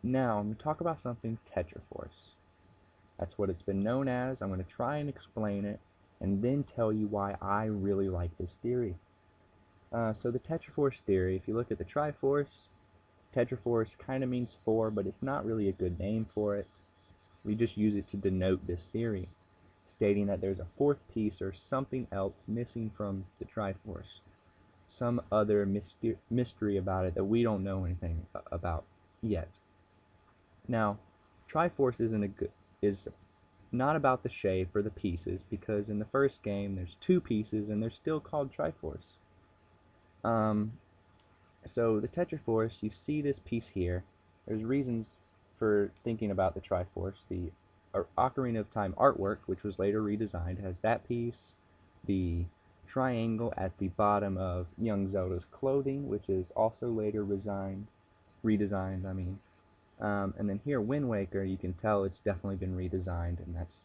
Now, I'm going to talk about something Tetraforce. That's what it's been known as. I'm going to try and explain it, and then tell you why I really like this theory. So the Tetraforce theory, if you look at the Triforce, Tetraforce kind of means four, but it's not really a good name for it. We just use it to denote this theory, stating that there's a fourth piece or something else missing from the Triforce. Some other mystery about it that we don't know anything about yet. Now, Triforce is not about the shape or the pieces, because in the first game there's two pieces and they're still called Triforce. Um, so the Tetraforce, you see this piece here. There's reasons for thinking about the Triforce. The Ocarina of Time artwork, which was later redesigned, has that piece. The triangle at the bottom of young Zelda's clothing, which is also later redesigned, I mean. And then here, Wind Waker, you can tell it's definitely been redesigned, and that's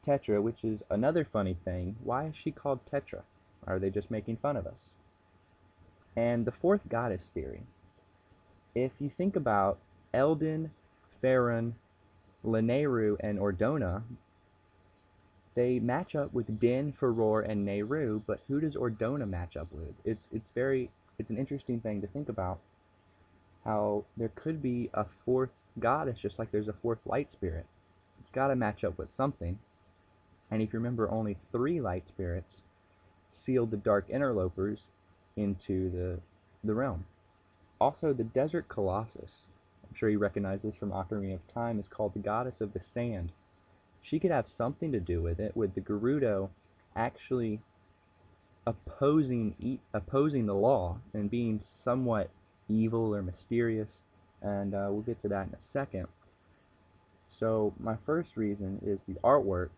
Tetra, which is another funny thing. Why is she called Tetra? Are they just making fun of us? And the fourth goddess theory. If you think about Eldin, Farron, Lanayru, and Ordona, they match up with Din, Furore, and Nehru, but who does Ordona match up with? It's an interesting thing to think about, how there could be a fourth goddess just like there's a fourth light spirit. It's got to match up with something. And if you remember, only 3 light spirits sealed the Dark Interlopers into the realm. Also, the Desert Colossus, I'm sure you recognize this from Ocarina of Time, is called the Goddess of the Sand. She could have something to do with it, with the Gerudo actually opposing the law and being somewhat evil or mysterious, and we'll get to that in a second. So my first reason is the artwork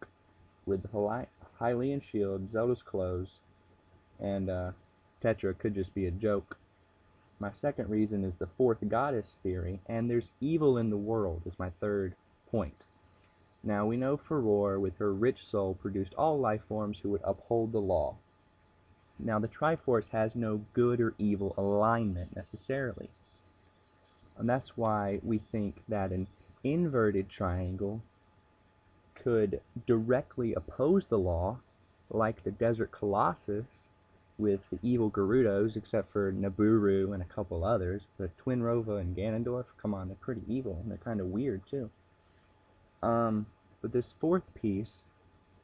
with the Hylian shield, Zelda's clothes, and Tetra could just be a joke. My second reason is the fourth goddess theory, and there's evil in the world is my third point. Now we know Furore, with her rich soul, produced all life forms who would uphold the law. Now the Triforce has no good or evil alignment necessarily, and that's why we think that an inverted triangle could directly oppose the law, like the Desert Colossus with the evil Gerudos, except for Nabooru and a couple others. But Twinrova and Ganondorf, come on, they're pretty evil, and they're kind of weird too. But this fourth piece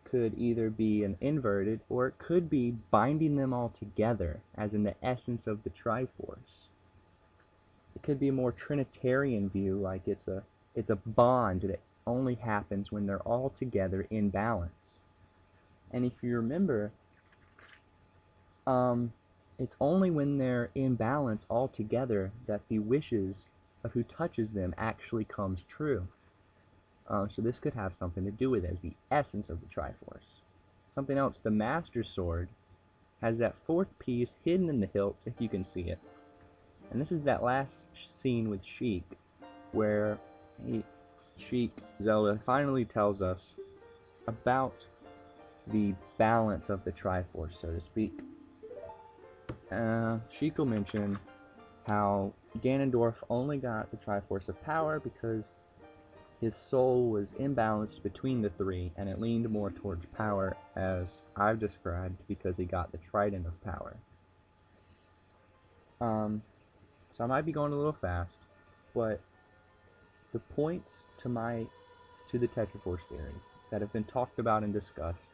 could either be an inverted, or it could be binding them all together, as in the essence of the Triforce. It could be a more Trinitarian view, like it's a bond that only happens when they're all together in balance. And if you remember, it's only when they're in balance all together that the wishes of who touches them actually comes true. So this could have something to do with it as the essence of the Triforce. Something else, the Master Sword has that fourth piece hidden in the hilt, if you can see it. And this is that last scene with Sheik, where Zelda finally tells us about the balance of the Triforce, so to speak. Sheik will mention how Ganondorf only got the Triforce of Power because his soul was imbalanced between the three, and it leaned more towards power, as I've described, because he got the Trident of Power. So I might be going a little fast, but the points to the Tetraforce theory that have been talked about and discussed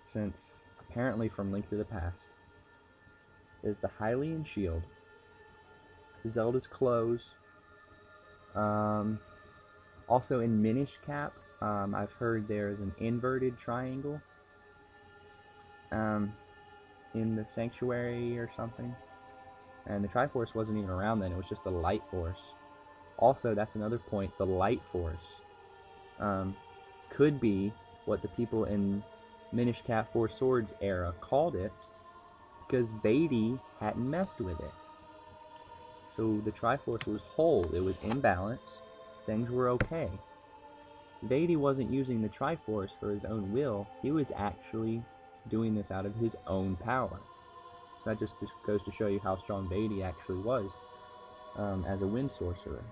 since apparently from Link to the Past is the Hylian shield, Zelda's clothes, also in Minish Cap, I've heard there is an inverted triangle in the Sanctuary or something. And the Triforce wasn't even around then, it was just the Light Force. Also, that's another point, the Light Force could be what the people in Minish Cap Four Swords era called it, because Vaidi hadn't messed with it. So the Triforce was whole, it was in balance, things were okay. Vaidi wasn't using the Triforce for his own will, he was actually doing this out of his own power. So that just goes to show you how strong Vaidi actually was as a wind sorcerer.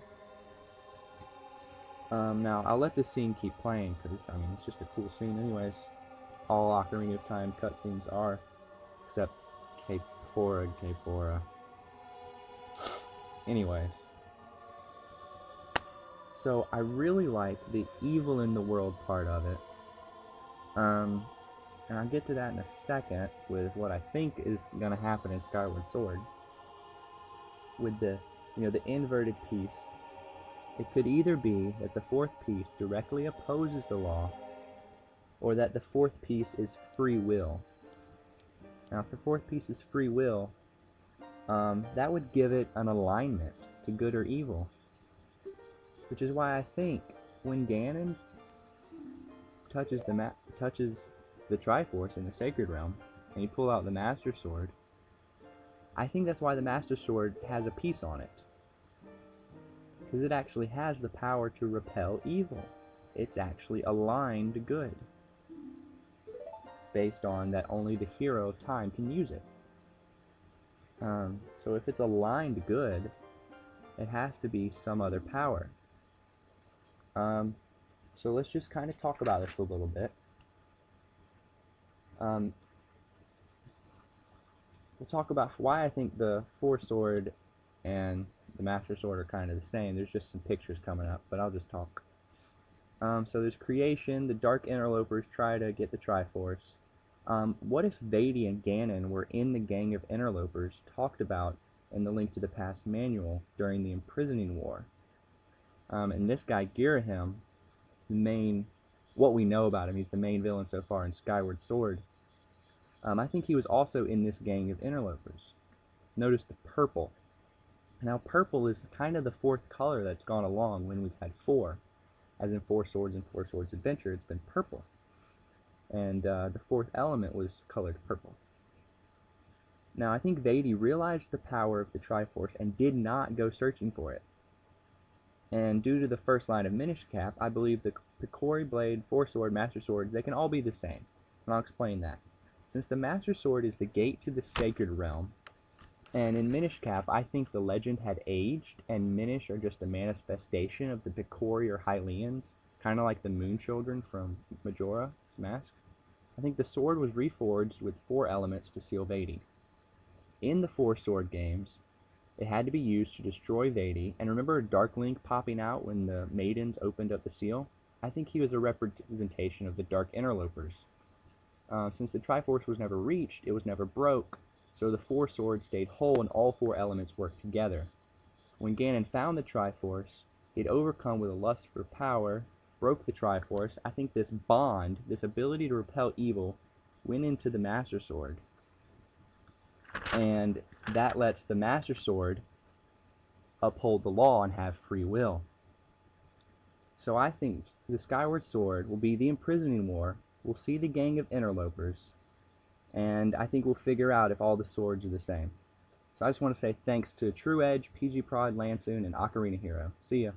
Now, I'll let this scene keep playing, because, I mean, it's just a cool scene anyways. All Ocarina of Time cutscenes are, except K-Pora. Anyways. So, I really like the evil in the world part of it. And I'll get to that in a second with what I think is going to happen in Skyward Sword. With the inverted piece. It could either be that the fourth piece directly opposes the law, or that the fourth piece is free will. Now, if the fourth piece is free will, that would give it an alignment to good or evil. Which is why I think when Ganon touches the Triforce in the Sacred Realm, and you pull out the Master Sword, I think that's why the Master Sword has a piece on it. Because it actually has the power to repel evil. It's actually aligned to good. Based on that only the hero of time can use it. So if it's aligned to good, it has to be some other power. So let's just kind of talk about this a little bit. We'll talk about why I think the Four Sword and the Master Sword are kind of the same. There's just some pictures coming up, but I'll just talk. So there's creation. The Dark Interlopers try to get the Triforce. What if Vaidie and Ganon were in the gang of interlopers talked about in the Link to the Past manual during the Imprisoning War? And this guy, Girahim, what we know about him, he's the main villain so far in Skyward Sword. I think he was also in this gang of interlopers. Notice the purple. Now, purple is kind of the fourth color that's gone along when we've had four. As in Four Swords and Four Swords Adventure, it's been purple. And the fourth element was colored purple. Now, I think Vaidie realized the power of the Triforce and did not go searching for it. And due to the first line of Minish Cap, I believe the Picori Blade, Four Sword, Master Sword, they can all be the same. And I'll explain that. Since the Master Sword is the gate to the Sacred Realm, and in Minish Cap, I think the legend had aged, and Minish are just a manifestation of the Picori or Hylians, kind of like the Moon Children from Majora's Mask. I think the sword was reforged with four elements to seal Vaidie. In the Four Sword games, it had to be used to destroy Vaidie, and remember Dark Link popping out when the maidens opened up the seal? I think he was a representation of the Dark Interlopers. Since the Triforce was never reached, it was never broke, so the Four Swords stayed whole and all four elements worked together. When Ganon found the Triforce, he had overcome with a lust for power, broke the Triforce. I think this bond, this ability to repel evil, went into the Master Sword. And that lets the Master Sword uphold the law and have free will. So I think the Skyward Sword will be the Imprisoning War. We'll see the gang of interlopers, and I think we'll figure out if all the swords are the same. So I just want to say thanks to True Edge, PG Prod, Lansoon, and Ocarina Hero. See ya.